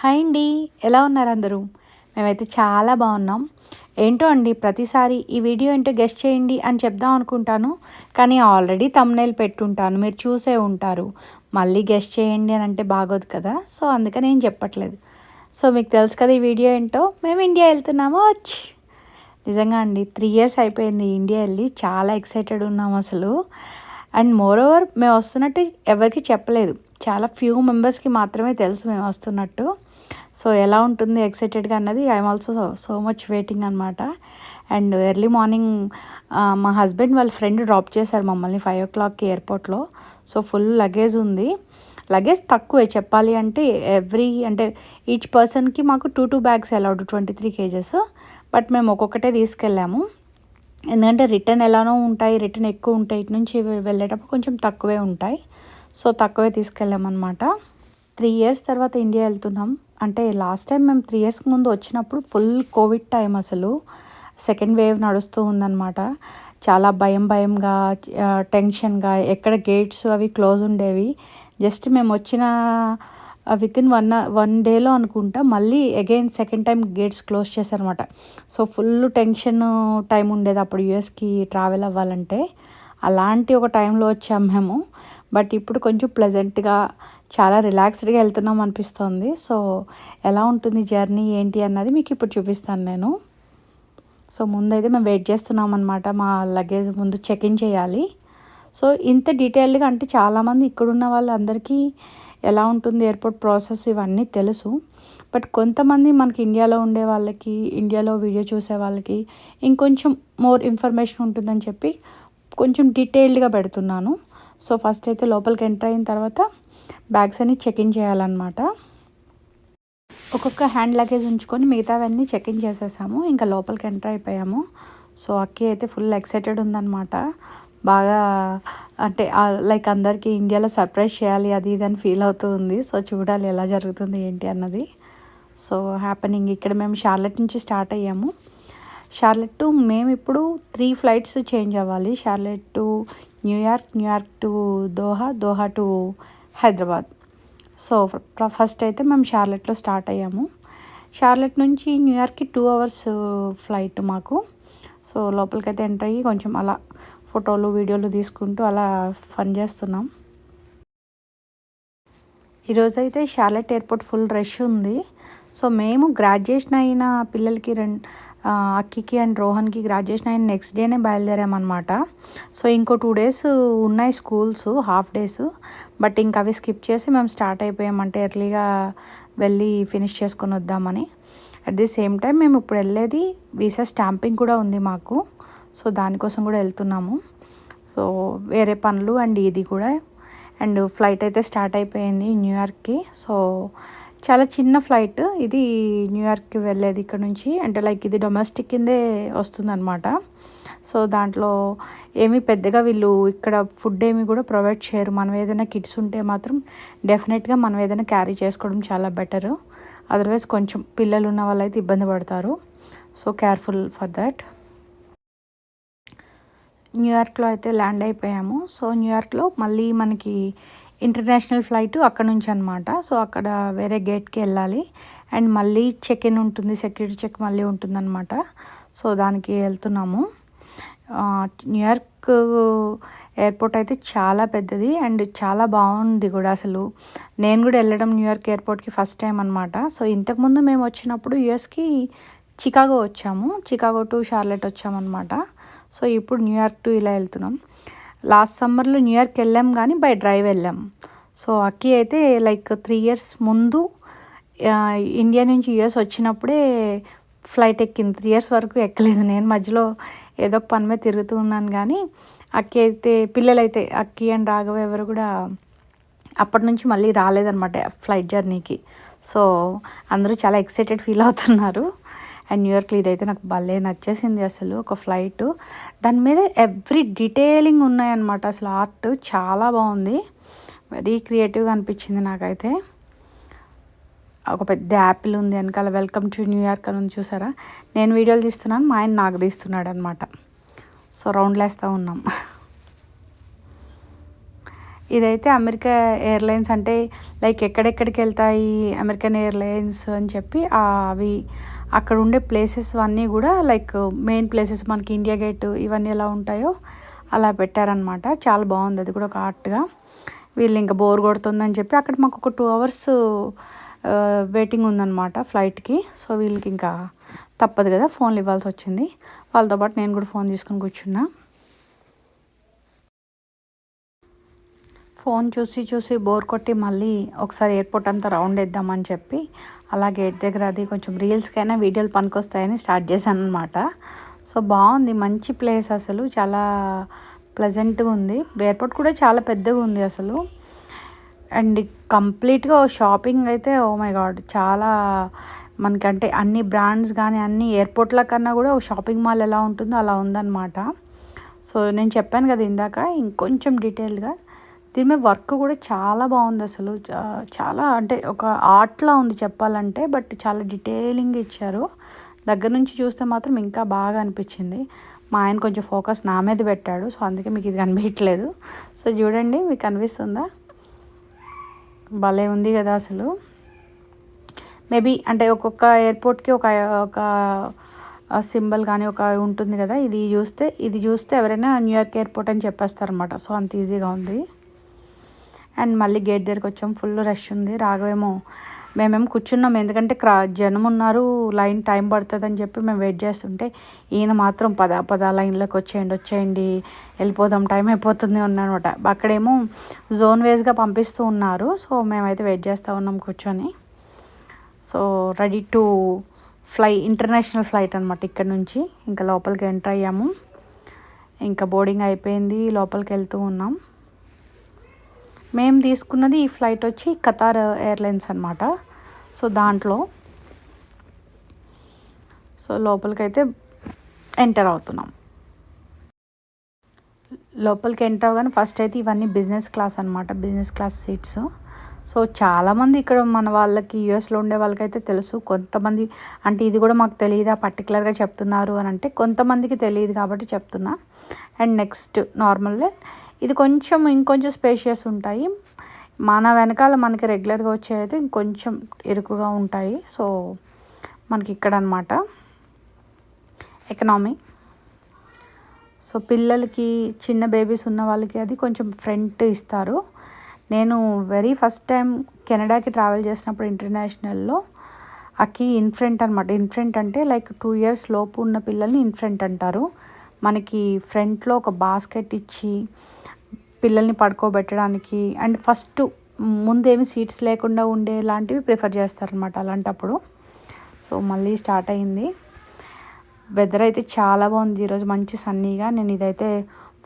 Hi అండి, ఎలా ఉన్నారు అందరూ? మేమైతే చాలా బాగున్నాం. ఏంటో అండి, ప్రతిసారి ఈ వీడియో ఏంటో గెస్ట్ చేయండి అని చెప్దాం అనుకుంటాను, కానీ ఆల్రెడీ థంబ్నెయిల్ పెట్టుంటాను, మీరు చూసే ఉంటారు. మళ్ళీ గెస్ట్ చేయండి అని అంటే బాగోదు కదా, సో అందుకని ఏం చెప్పట్లేదు. సో మీకు తెలుసు కదా ఈ వీడియో ఏంటో, మేము ఇండియా వెళ్తున్నాము. నిజంగా అండి 3 years అయిపోయింది ఇండియా వెళ్ళి, చాలా ఎక్సైటెడ్ ఉన్నాం అసలు. అండ్ మోర్ ఓవర్ మేము వస్తున్నట్టు ఎవరికి చెప్పలేదు, చాలా ఫ్యూ మెంబర్స్కి మాత్రమే తెలుసు మేము వస్తున్నట్టు. సో ఎలా ఉంటుంది ఎక్సైటెడ్గా అన్నది I'm also so much waiting అనమాట. అండ్ ఎర్లీ మార్నింగ్ మా హస్బెండ్ వాళ్ళ ఫ్రెండ్ డ్రాప్ చేశారు మమ్మల్ని 5 o'clockకి ఎయిర్పోర్ట్లో. సో ఫుల్ లగేజ్ ఉంది. లగేజ్ తక్కువే చెప్పాలి అంటే, అంటే ఈచ్ పర్సన్కి మాకు 2 bags అలౌడ్, 23 kgs. బట్ మేము ఒక్కొక్కటే తీసుకెళ్ళాము, ఎందుకంటే రిటర్న్ ఎలానో ఉంటాయి, రిటర్న్ ఎక్కువ ఉంటాయి, ఇటు నుంచి వెళ్ళేటప్పుడు కొంచెం తక్కువే ఉంటాయి. సో తక్కువే తీసుకెళ్ళామన్నమాట. 3 years తర్వాత ఇండియా వెళ్తున్నాం. అంటే లాస్ట్ టైం మేము 3 years ముందు వచ్చినప్పుడు ఫుల్ కోవిడ్ టైం, అసలు సెకండ్ వేవ్ నడుస్తూ ఉందన్నమాట. చాలా భయంగా, టెన్షన్గా, ఎక్కడ గేట్స్ అవి క్లోజ్ ఉండేవి. జస్ట్ మేము వచ్చిన వితిన్ వన్ డేలో అనుకుంటా మళ్ళీ again second time gates close చేశారనమాట. సో ఫుల్ టెన్షన్ టైం ఉండేది అప్పుడు యూఎస్కి ట్రావెల్ అవ్వాలంటే. అలాంటి ఒక టైంలో వచ్చాము మేము. బట్ ఇప్పుడు కొంచెం ప్లెజెంట్గా, చాలా రిలాక్స్డ్గా వెళ్తున్నాం అనిపిస్తుంది. సో ఎలా ఉంటుంది జర్నీ ఏంటి అన్నది మీకు ఇప్పుడు చూపిస్తాను నేను. సో ముందైతే మేము వెయిట్ చేస్తున్నాం అనమాట, మా లగేజ్ ముందు చెక్ ఇన్ చేయాలి. సో ఇంత డీటెయిల్డ్గా అంటే చాలామంది ఇక్కడున్న వాళ్ళందరికీ ఎలా ఉంటుంది ఎయిర్పోర్ట్ ప్రాసెస్ ఇవన్నీ తెలుసు. బట్ కొంతమంది మనకి ఇండియాలో ఉండే వాళ్ళకి, ఇండియాలో వీడియో చూసే వాళ్ళకి ఇంకొంచెం మోర్ ఇన్ఫర్మేషన్ ఉంటుందని చెప్పి కొంచెం డీటెయిల్డ్గా పెడుతున్నాను. సో ఫస్ట్ అయితే లోపలికి ఎంటర్ అయిన తర్వాత బ్యాగ్స్ అన్ని చెక్ ఇన్ చేయాలన్నమాట. ఒక్కొక్క హ్యాండ్ లగేజ్ ఉంచుకొని మిగతావన్నీ చెక్ ఇన్ చేసేసాము, ఇంకా లోపలికి ఎంటర్ అయిపోయాము. సో అక్కి అయితే ఫుల్ ఎక్సైటెడ్ ఉందన్నమాట. బాగా అంటే లైక్ అందరికీ ఇండియాలో సర్ప్రైజ్ చేయాలి అది ఇది అని ఫీల్ అవుతూ ఉంది. సో చూడాలి ఎలా జరుగుతుంది ఏంటి అన్నది. సో హ్యాపెనింగ్ ఇక్కడ మేము షార్లెట్ నుంచి స్టార్ట్ అయ్యాము. షార్లెట్ టు మేము ఇప్పుడు 3 flights చేంజ్ అవ్వాలి. Charlotte to New York, New York to Doha, Doha to Hyderabad. So first అయితే మేము షార్లెట్లో స్టార్ట్ అయ్యాము. షార్లెట్ నుంచి న్యూయార్క్కి 2 hours ఫ్లైట్ మాకు. సో లోపలికైతే ఎంటర్ అయ్యి కొంచెం అలా ఫోటోలు వీడియోలు తీసుకుంటూ అలా ఫన్ చేస్తున్నాం. ఈరోజైతే షార్లెట్ ఎయిర్పోర్ట్ ఫుల్ రష్ ఉంది. సో మేము గ్రాడ్యుయేషన్ అయిన పిల్లలకి అక్కికి అండ్ రోహన్కి గ్రాడ్యుయేషన్ అయిన నెక్స్ట్ డేనే బయలుదేరామన్నమాట. సో ఇంకో 2 days ఉన్నాయి స్కూల్స్, హాఫ్ డేస్. బట్ ఇంకా అవి స్కిప్ చేసి మేము స్టార్ట్ అయిపోయామంటే ఎర్లీగా వెళ్ళి ఫినిష్ చేసుకొని వద్దామని. అట్ ది సేమ్ టైం మేము ఇప్పుడు వెళ్ళేది వీసా స్టాంపింగ్ కూడా ఉంది మాకు. సో దానికోసం కూడా వెళ్తున్నాము. సో వేరే పనులు అండ్ ఇది కూడా. అండ్ ఫ్లైట్ అయితే స్టార్ట్ అయిపోయింది న్యూయార్క్కి. సో చాలా చిన్న ఫ్లైట్ ఇది, న్యూయార్క్కి వెళ్ళేది ఇక్కడ నుంచి. అంటే లైక్ ఇది డొమెస్టిక్ కిందే వస్తుందన్నమాట. సో దాంట్లో ఏమీ పెద్దగా వీళ్ళు ఇక్కడ ఫుడ్ ఏమి కూడా ప్రొవైడ్ చేయరు. మనం ఏదైనా కిడ్స్ ఉంటే మాత్రం డెఫినెట్గా మనం ఏదైనా క్యారీ చేసుకోవడం చాలా బెటరు. అదర్వైజ్ కొంచెం పిల్లలు ఉన్న వాళ్ళు అయితే ఇబ్బంది పడతారు. So careful for that. న్యూయార్క్లో అయితే ల్యాండ్ అయిపోయాము. సో న్యూయార్క్లో మళ్ళీ మనకి ఇంటర్నేషనల్ ఫ్లైట్ అక్కడ నుంచి అనమాట. సో అక్కడ వేరే గేట్కి వెళ్ళాలి అండ్ మళ్ళీ చెక్ ఇన్ ఉంటుంది, సెక్యూరిటీ చెక్ మళ్ళీ ఉంటుందన్నమాట. సో దానికి వెళ్తున్నాము. న్యూయార్క్ ఎయిర్పోర్ట్ అయితే చాలా పెద్దది అండ్ చాలా బాగుంది కూడా. అసలు నేను కూడా వెళ్ళడం న్యూయార్క్ ఎయిర్పోర్ట్కి ఫస్ట్ టైం అనమాట. సో ఇంతకుముందు మేము వచ్చినప్పుడు యూఎస్కి చికాగో వచ్చాము, చికాగో టు షార్లెట్ వచ్చామన్నమాట. సో ఇప్పుడు న్యూయార్క్ టు ఇలా వెళ్తున్నాం. లాస్ట్ సమ్మర్లో న్యూయార్క్ వెళ్ళాం కానీ బై డ్రైవ్ వెళ్ళాం. సో అక్కి అయితే లైక్ 3 years ముందు ఇండియా నుంచి యూఎస్ వచ్చినప్పుడే ఫ్లైట్ ఎక్కింది. 3 years వరకు ఎక్కలేదు. నేను మధ్యలో ఏదో ఒక పని మీద తిరుగుతూ ఉన్నాను కానీ అక్కి అయితే, పిల్లలైతే అక్కి అండ్ రాఘవ ఎవరు కూడా అప్పటి నుంచి మళ్ళీ రాలేదన్నమాట ఫ్లైట్ జర్నీకి. సో అందరూ చాలా ఎక్సైటెడ్ ఫీల్ అవుతున్నారు. అండ్ న్యూయార్క్లో ఇదైతే నాకు భలే నచ్చేసింది అసలు. ఒక ఫ్లైట్, దాని మీద ఎవ్రీ డీటెయిలింగ్ ఉన్నాయన్నమాట. అసలు ఆర్ట్ చాలా బాగుంది, వెరీ క్రియేటివ్గా అనిపించింది నాకైతే. ఒక పెద్ద యాపిల్ ఉంది వెనకాల, వెల్కమ్ టు న్యూయార్క్ అని చూసారా. నేను వీడియోలు తీస్తున్నాను, మా ఆయన నాకు తీస్తున్నాడు అనమాట. సో రౌండ్లు వేస్తూ ఉన్నాం. ఇదైతే అమెరికా ఎయిర్లైన్స్ అంటే లైక్ ఎక్కడెక్కడికి వెళ్తాయి అమెరికన్ ఎయిర్లైన్స్ అని చెప్పి అవి అక్కడ ఉండే ప్లేసెస్ అన్నీ కూడా లైక్ మెయిన్ ప్లేసెస్ మనకి ఇండియా గేట్ ఇవన్నీ ఎలా ఉంటాయో అలా పెట్టారనమాట. చాలా బాగుంది, అది కూడా ఒక ఆర్ట్గా. వీళ్ళు ఇంకా బోర్ కొడుతుందని చెప్పి అక్కడ మాకు ఒక 2 hours వెయిటింగ్ ఉందన్నమాట ఫ్లైట్కి. సో వీళ్ళకి ఇంకా తప్పదు కదా, ఫోన్లు ఇవ్వాల్సి వచ్చింది. వాళ్ళతో పాటు నేను కూడా ఫోన్ తీసుకొని కూర్చున్నా. ఫోన్ చూసి చూసి బోర్ కొట్టి మళ్ళీ ఒకసారి ఎయిర్పోర్ట్ అంతా రౌండ్ వేద్దామని చెప్పి అలా గేట్ దగ్గర అది కొంచెం రీల్స్కైనా వీడియోలు పనికొస్తాయని స్టార్ట్ చేశాను అనమాట. సో బాగుంది, మంచి ప్లేస్, అసలు చాలా ప్లెజెంట్గా ఉంది. ఎయిర్పోర్ట్ కూడా చాలా పెద్దగా ఉంది అసలు. అండ్ కంప్లీట్గా షాపింగ్ అయితే ఓ మై గాడ్, చాలా మనకంటే అన్ని బ్రాండ్స్ కానీ అన్ని ఎయిర్పోర్ట్ల కన్నా కూడా ఒక షాపింగ్ మాల్ ఎలా ఉంటుందో అలా ఉందన్నమాట. సో నేను చెప్పాను కదా ఇందాక, ఇంకొంచెం డీటెయిల్డ్గా దీని మీద వర్క్ కూడా చాలా బాగుంది అసలు. చాలా అంటే ఒక ఆర్ట్లా ఉంది చెప్పాలంటే, బట్ చాలా డీటెయిలింగ్ ఇచ్చారు. దగ్గర నుంచి చూస్తే మాత్రం ఇంకా బాగా అనిపించింది. మా ఆయన కొంచెం ఫోకస్ నా మీద పెట్టాడు, సో అందుకే మీకు ఇది కనిపించట్లేదు. సో చూడండి, మీకు కనిపిస్తుందా? భలే ఉంది కదా అసలు. మేబీ అంటే ఒక్కొక్క ఎయిర్పోర్ట్కి ఒక ఒక సింబల్ కానీ ఒక ఉంటుంది కదా. ఇది చూస్తే ఎవరైనా న్యూయార్క్ ఎయిర్పోర్ట్ అని చెప్పేస్తారనమాట. సో అంత ఈజీగా ఉంది. అండ్ మళ్ళీ గేట్ దగ్గరికి వచ్చాం, ఫుల్ రష్ ఉంది. రాఘవేమో మేమేమో కూర్చున్నాం, ఎందుకంటే జనం ఉన్నారు, లైన్ టైం పడుతుంది అని చెప్పి మేము వెయిట్ చేస్తుంటే ఈయన మాత్రం పద లైన్లోకి వచ్చేయండి వెళ్ళిపోదాం, టైం అయిపోతుంది అన్నమాట. అక్కడేమో జోన్ వైజ్గా పంపిస్తూ ఉన్నారు. సో మేమైతే వెయిట్ చేస్తూ ఉన్నాం కూర్చొని. So ready to fly, international flight అనమాట ఇక్కడ నుంచి. ఇంకా లోపలికి ఎంటర్ అయ్యాము, ఇంకా బోర్డింగ్ అయిపోయింది, లోపలికి వెళ్తూ ఉన్నాం. మేము తీసుకున్నది ఈ ఫ్లైట్ వచ్చి ఖతార్ ఎయిర్లైన్స్ అనమాట. సో దాంట్లో లోపలికైతే ఎంటర్ అవుతున్నాం. లోపలికి ఎంటర్ అవగానే ఫస్ట్ అయితే ఇవన్నీ బిజినెస్ క్లాస్ అనమాట, బిజినెస్ క్లాస్ సీట్స్. సో చాలామంది ఇక్కడ మన వాళ్ళకి యూఎస్లో ఉండే వాళ్ళకైతే తెలుసు, కొంతమంది అంటే ఇది కూడా మాకు తెలియదా పర్టికులర్గా చెప్తున్నారు అని అంటే కొంతమందికి తెలియదు కాబట్టి చెప్తున్నా. అండ్ నెక్స్ట్ నార్మల్గా ఇది ఇంకొంచెం స్పేషియస్ ఉంటాయి. మన వెనకాల మనకి రెగ్యులర్గా వచ్చేది ఇంకొంచెం ఇరుకుగా ఉంటాయి. సో మనకి ఇక్కడ అనమాట ఎకనామీ. సో పిల్లలకి చిన్న బేబీస్ ఉన్న వాళ్ళకి అది కొంచెం ఫ్రంట్ ఇస్తారు. నేను వెరీ ఫస్ట్ టైం కెనడాకి ట్రావెల్ చేసినప్పుడు ఇంటర్నేషనల్లో అక్కి ఇన్ఫ్రంట్ అనమాట. ఇన్ఫ్రంట్ అంటే లైక్ 2 years లోపు ఉన్న పిల్లల్ని ఇన్ఫ్రంట్ అంటారు. మనకి ఫ్రంట్లో ఒక బాస్కెట్ ఇచ్చి పిల్లల్ని పడుకోబెట్టడానికి అండ్ ఫస్ట్ ముందేమి సీట్స్ లేకుండా ఉండేలాంటివి ప్రిఫర్ చేస్తారనమాట అలాంటప్పుడు. సో మళ్ళీ స్టార్ట్ అయింది. వెదర్ అయితే చాలా బాగుంది ఈరోజు, మంచి సన్నీగా. నేను ఇదైతే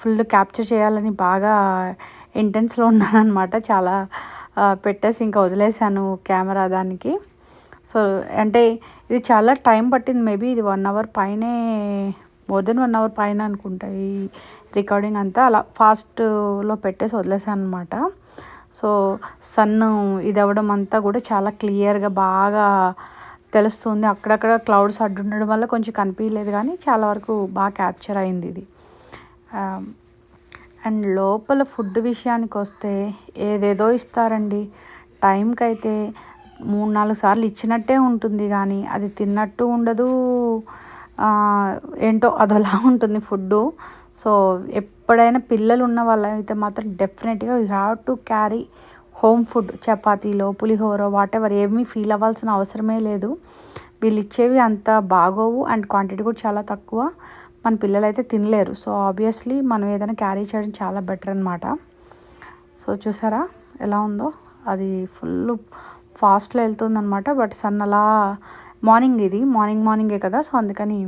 ఫుల్ క్యాప్చర్ చేయాలని బాగా ఇంటెన్స్లో ఉన్నాను అనమాట. చాలా పెట్టేసి ఇంకా వదిలేసాను కెమెరా దానికి. సో అంటే ఇది చాలా టైం పట్టింది, మేబీ ఇది 1 hour పైనే, మోర్ దెన్ 1 hour పైన అనుకుంటా ఈ రికార్డింగ్ అంతా. అలా ఫాస్ట్లో పెట్టేసి వదిలేసాను అనమాట. సో సన్ ఇది అవ్వడం అంతా కూడా చాలా క్లియర్గా బాగా తెలుస్తుంది. అక్కడక్కడ క్లౌడ్స్ అడ్డుండడం వల్ల కొంచెం కనిపించలేదు, కానీ చాలా వరకు బాగా క్యాప్చర్ అయింది ఇది. అండ్ లోపల ఫుడ్ విషయానికి వస్తే ఏదేదో ఇస్తారండి. టైంకి అయితే 3-4 సార్లు ఇచ్చినట్టే ఉంటుంది, కానీ అది తిన్నట్టు ఉండదు. ఏంటో అదోలా ఉంటుంది ఫుడ్డు. సో ఎప్పుడైనా పిల్లలు ఉన్న వాళ్ళైతే మాత్రం డెఫినెట్గా you have to carry home food. చపాతీలో పులిహోర వాటెవర్ ఏమీ ఫీల్ అవ్వాల్సిన అవసరమే లేదు. వీళ్ళు ఇచ్చేవి అంత బాగోవు అండ్ క్వాంటిటీ కూడా చాలా తక్కువ. మన పిల్లలు అయితే తినలేరు. సో ఆబ్వియస్లీ మనం ఏదైనా క్యారీ చేయడం చాలా బెటర్ అనమాట. సో చూసారా ఎలా ఉందో, అది ఫుల్ ఫాస్ట్లో వెళ్తుందనమాట. బట్ సన్ అలా ఇది మార్నింగే కదా, సో అందుకని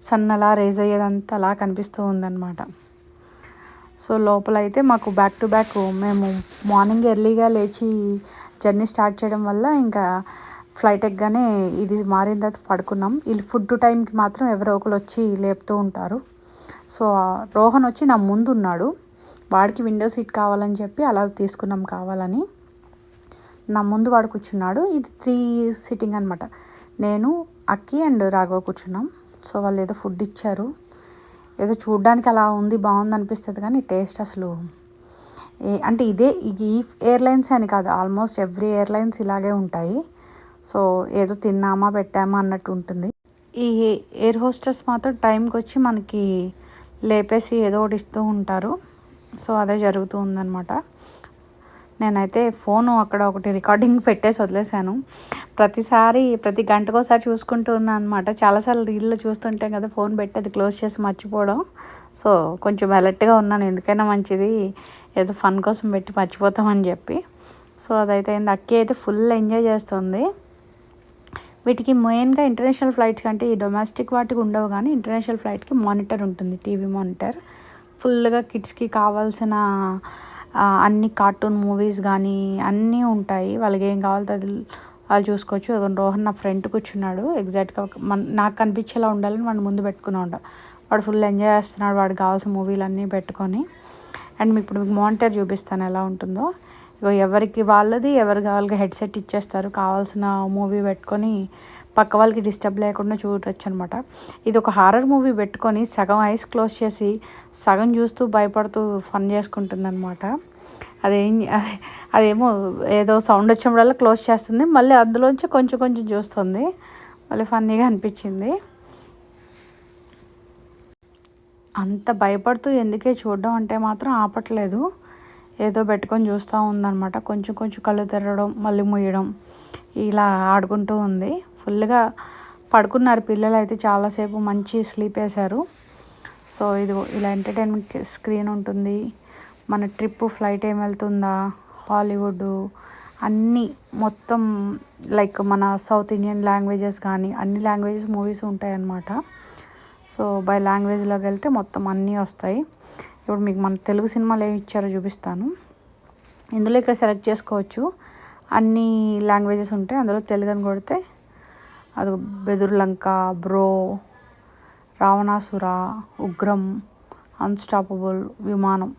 సన్ అలా రేజ్ అయ్యేదంతా అలా కనిపిస్తూ ఉందన్నమాట. సో లోపల అయితే మాకు బ్యాక్ టు బ్యాక్ మేము మార్నింగ్ ఎర్లీగా లేచి జర్నీ స్టార్ట్ చేయడం వల్ల ఇంకా ఫ్లైట్ ఎక్కగానే ఇది మారిన తర్వాత పడుకున్నాం. వీళ్ళు ఫుడ్ టైంకి మాత్రం ఎవరో ఒకరు వచ్చి లేపుతూ ఉంటారు. సో రోహన్ వచ్చి నా ముందు ఉన్నాడు, వాడికి విండో సీట్ కావాలని చెప్పి అలా తీసుకున్నాం కావాలని. నా ముందు వాడు కూర్చున్నాడు. ఇది 3 sitting అనమాట. నేను అక్కి అండ్ రాఘవ కూర్చున్నాం. సో వాళ్ళు ఏదో ఫుడ్ ఇచ్చారు, ఏదో చూడ్డానికి అలా ఉంది, బాగుంది అనిపిస్తుంది, కానీ టేస్ట్ అసలు అంటే ఈ ఎయిర్లైన్స్ అని కాదు, ఆల్మోస్ట్ ఎవ్రీ ఎయిర్లైన్స్ ఇలాగే ఉంటాయి. సో ఏదో తిన్నామా పెట్టామా అన్నట్టు ఉంటుంది. ఈ ఎయిర్ హోస్టెస్ మాత్రం టైంకి వచ్చి మనకి లేపేసి ఏదో ఒకటి ఇస్తూ ఉంటారు. సో అదే జరుగుతూ ఉందన్నమాట. నేనైతే ఫోను అక్కడ ఒకటి రికార్డింగ్ పెట్టేసి వదిలేసాను. ప్రతి గంటకోసారి చూసుకుంటూ ఉన్నాను అనమాట. చాలాసార్లు రీల్లో చూస్తుంటాం కదా, ఫోన్ పెట్టి అది క్లోజ్ చేసి మర్చిపోవడం. సో కొంచెం అలర్ట్గా ఉన్నాను, ఎందుకైనా మంచిది ఏదో ఫన్ కోసం పెట్టి మర్చిపోతామని చెప్పి. సో అదైతే అయింది. అక్కి అయితే ఫుల్ ఎంజాయ్ చేస్తుంది. వీటికి మెయిన్గా ఇంటర్నేషనల్ ఫ్లైట్స్ కంటే ఈ డొమెస్టిక్ వాటికి ఉండవు, కానీ ఇంటర్నేషనల్ ఫ్లైట్కి మానిటర్ ఉంటుంది, టీవీ మానిటర్. ఫుల్గా కిడ్స్కి కావాల్సిన అన్ని కార్టూన్ మూవీస్ కానీ అన్నీ ఉంటాయి. వాళ్ళకి ఏం కావాలో అది వాళ్ళు చూసుకోవచ్చు. రోహన్ నా ఫ్రెండ్ కూర్చున్నాడు, ఎగ్జాక్ట్గా నాకు కనిపించేలా ఉండాలని వాడిని ముందు పెట్టుకున్నాడు. వాడు ఫుల్ ఎంజాయ్ చేస్తున్నాడు వాడికి కావాల్సిన మూవీలు అన్నీ పెట్టుకొని. అండ్ ఇప్పుడు మీకు మానిటర్ చూపిస్తాను ఎలా ఉంటుందో. ఎవరికి వాళ్ళది ఎవరికి హెడ్సెట్ ఇచ్చేస్తారు, కావాల్సిన మూవీ పెట్టుకొని పక్క వాళ్ళకి డిస్టర్బ్ లేకుండా చూడొచ్చు అనమాట. ఇది ఒక హారర్ మూవీ పెట్టుకొని సగం ఐస్ క్లోజ్ చేసి సగం చూస్తూ భయపడుతూ ఫన్ చేసుకుంటుంది అనమాట. అదేమో ఏదో సౌండ్ వచ్చినప్పుడల్లా క్లోజ్ చేస్తుంది, మళ్ళీ అందులోంచి కొంచెం కొంచెం చూస్తుంది. మళ్ళీ ఫన్నీగా అనిపించింది. అంత భయపడుతూ ఎందుకే చూడడం అంటే మాత్రం ఆపట్లేదు, ఏదో పెట్టుకొని చూస్తూ ఉందన్నమాట. కొంచెం కొంచెం కళ్ళు తెరవడం మళ్ళీ ముయ్యడం ఇలా ఆడుకుంటూ ఉంది. ఫుల్గా పడుకున్నారు పిల్లలు అయితే, చాలాసేపు మంచి స్లీప్ వేశారు. సో ఇది ఇలా ఎంటర్టైన్మెంట్ స్క్రీన్ ఉంటుంది. మన ట్రిప్ ఫ్లైట్ ఏం వెళ్తుందా, హాలీవుడ్ అన్నీ మొత్తం లైక్ మన సౌత్ ఇండియన్ లాంగ్వేజెస్ కానీ అన్ని లాంగ్వేజెస్ మూవీస్ ఉంటాయి అన్నమాట. సో బై లాంగ్వేజ్లోకి వెళ్తే మొత్తం అన్నీ వస్తాయి. ఇప్పుడు మీకు మన తెలుగు సినిమాలు ఏమి ఇచ్చారో చూపిస్తాను. ఇందులో ఇక్కడ సెలెక్ట్ చేసుకోవచ్చు, అన్ని లాంగ్వేజెస్ ఉంటాయి. అందులో తెలుగు అని కొడితే అది బెదుర్లంక, బ్రో, రావణాసుర, ఉగ్రం, అన్స్టాపబుల్, విమానం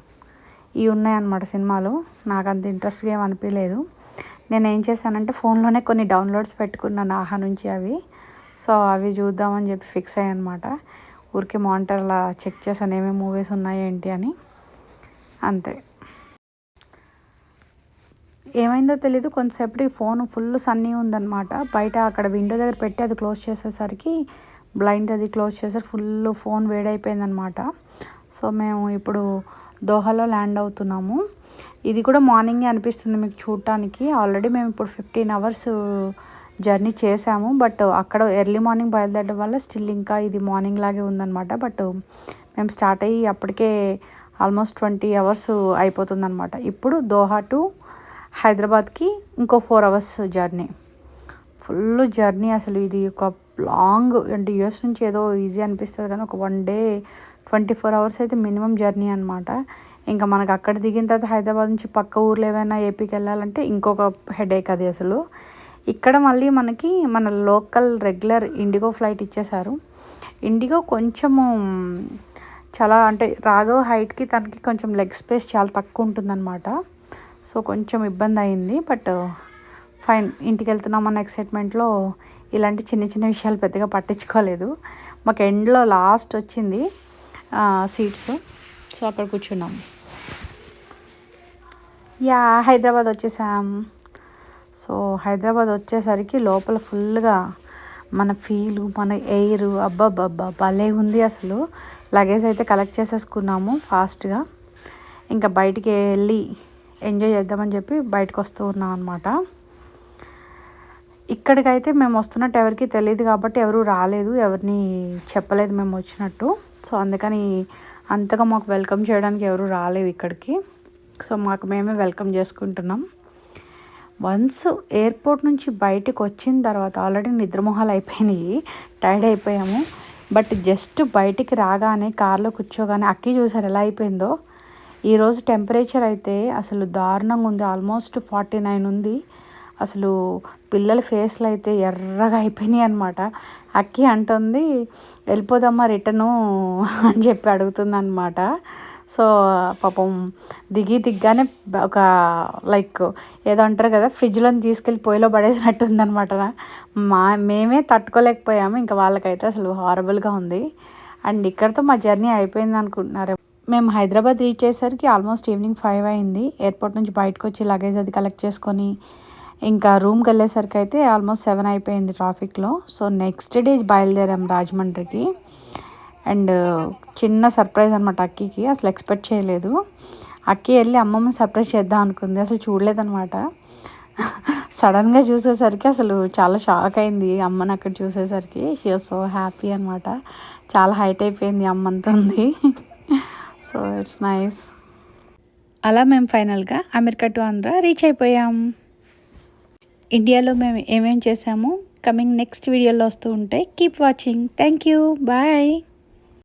ఇవి ఉన్నాయన్నమాట సినిమాలు. నాకు అంత ఇంట్రెస్ట్గా ఏమి అనిపించలేదు. నేను ఏం చేశానంటే ఫోన్లోనే కొన్ని డౌన్లోడ్స్ పెట్టుకున్నాను ఆహా నుంచి అవి. సో అవి చూద్దామని చెప్పి ఫిక్స్ అయ్యాను అనమాట. ఊరికే మానిటర్లా చెక్ చేశాను ఏమేమి మూవీస్ ఉన్నాయి ఏంటి అని, అంతే. ఏమైందో తెలీదు, కొంతసేపటికి ఫోన్ ఫుల్ సన్నీ ఉందన్నమాట. బయట అక్కడ విండో దగ్గర పెట్టి అది క్లోజ్ చేసేసరికి బ్లైండ్ అది క్లోజ్ చేసేసరికి ఫుల్ ఫోన్ వేడైపోయిందనమాట. సో మేము ఇప్పుడు దోహాలో ల్యాండ్ అవుతున్నాము. ఇది కూడా మార్నింగే అనిపిస్తుంది మీకు చూడటానికి. ఆల్రెడీ మేము ఇప్పుడు 15 hours జర్నీ చేసాము. బట్ అక్కడ ఎర్లీ మార్నింగ్ బయలుదేరడం వల్ల స్టిల్ ఇంకా ఇది మార్నింగ్ లాగే ఉందన్నమాట. బట్ మేము స్టార్ట్ అయ్యి అప్పటికే ఆల్మోస్ట్ 20 hours అయిపోతుందన్నమాట. ఇప్పుడు దోహా టు హైదరాబాద్కి ఇంకో 4 hours జర్నీ. ఫుల్ జర్నీ అసలు. ఇది ఒక లాంగ్, అంటే యూఎస్ నుంచి ఏదో ఈజీ అనిపిస్తుంది కానీ ఒక 1 day 24 hours అయితే మినిమం జర్నీ అనమాట. ఇంకా మనకు అక్కడ దిగిన తర్వాత హైదరాబాద్ నుంచి పక్క ఊర్లో ఏమైనా ఏపీకి వెళ్ళాలంటే ఇంకొక హెడేక్ అది అసలు. ఇక్కడ మళ్ళీ మనకి మన లోకల్ రెగ్యులర్ ఇండిగో ఫ్లైట్ ఇచ్చేశారు. ఇండిగో కొంచెము చాలా అంటే రాఘవ్ హైట్కి తనకి కొంచెం లెగ్ స్పేస్ చాలా తక్కువ ఉంటుందన్నమాట. సో కొంచెం ఇబ్బంది అయింది. బట్ ఫైన్, ఇంటికి వెళ్తున్నామన్న ఎక్సైట్మెంట్లో ఇలాంటి చిన్న చిన్న విషయాలు పెద్దగా పట్టించుకోలేదు. మాకు ఎండ్లో లాస్ట్ వచ్చింది సీట్స్. సో అక్కడ కూర్చున్నాం. హైదరాబాద్ వచ్చేసాం. సో హైదరాబాద్ వచ్చేసరికి లోపల ఫుల్గా మన ఫీలు, మన ఎయిర్ అబ్బబ్బబ్బా భలే ఉంది అసలు. లగేజ్ అయితే కలెక్ట్ చేసేసుకున్నాము ఫాస్ట్గా. ఇంకా బయటికి వెళ్ళి ఎంజాయ్ చేద్దామని చెప్పి బయటకు వస్తూ ఉన్నాం అనమాట. ఇక్కడికైతే మేము వస్తున్నట్టు ఎవరికి తెలియదు కాబట్టి ఎవరు రాలేదు, ఎవరిని చెప్పలేదు మేము వచ్చినట్టు. సో అందుకని అంతగా మాకు వెల్కమ్ చేయడానికి ఎవరు రాలేదు ఇక్కడికి. సో మాకు మేమే వెల్కమ్ చేసుకుంటున్నాం. వన్స్ ఎయిర్పోర్ట్ నుంచి బయటకు వచ్చిన తర్వాత ఆల్రెడీ నిద్రమొహాలు అయిపోయినాయి, టైర్డ్ అయిపోయాము. బట్ జస్ట్ బయటికి రాగానే కార్లో కూర్చోగానే అక్కి చూసారు ఎలా అయిపోయిందో. ఈరోజు టెంపరేచర్ అయితే అసలు దారుణంగా ఉంది, ఆల్మోస్ట్ 49 ఉంది. అసలు పిల్లల ఫేస్లు అయితే ఎర్రగా అయిపోయినాయి అనమాట. అక్కి అంటుంది వెళ్ళిపోదమ్మా రిటర్ను అని చెప్పి అడుగుతుంది అనమాట. సో పాపం దిగ్గానే ఒక లైక్ ఏదో అంటారు కదా, ఫ్రిడ్జ్లో తీసుకెళ్ళి పొయ్యిలో పడేసినట్టు ఉందనమాట. మేమే తట్టుకోలేకపోయాము, ఇంకా వాళ్ళకైతే అసలు హారబుల్గా ఉంది. అండ్ ఇక్కడితో మా జర్నీ అయిపోయింది అనుకుంటున్నారు. మేము హైదరాబాద్ రీచ్ అయ్యేసరికి ఆల్మోస్ట్ ఈవినింగ్ 5 అయింది. ఎయిర్పోర్ట్ నుంచి బయటకు వచ్చి లగేజ్ అది కలెక్ట్ చేసుకొని ఇంకా రూమ్కి వెళ్ళేసరికి అయితే ఆల్మోస్ట్ 7 అయిపోయింది ట్రాఫిక్లో. సో నెక్స్ట్ డే బయలుదేరాం రాజమండ్రికి. అండ్ చిన్న సర్ప్రైజ్ అనమాట అక్కీకి, అసలు ఎక్స్పెక్ట్ చేయలేదు. అక్కీ వెళ్ళి అమ్మమ్మని సర్ప్రైజ్ చేద్దాం అనుకుంది, అసలు చూడలేదనమాట. సడన్గా చూసేసరికి అసలు చాలా షాక్ అయింది అమ్మని అక్కడ చూసేసరికి. షీ వాజ్ సో హ్యాపీ అనమాట. చాలా హైట్ అయిపోయింది అమ్మంతా ఉంది. So it's nice. అలా మేము ఫైనల్గా అమెరికా టు ఆంధ్ర రీచ్ అయిపోయాం. ఇండియాలో మేము ఏమేం చేసామో కమింగ్ నెక్స్ట్ వీడియోలో వస్తూ ఉంటాయి. Keep watching. Thank you. Bye.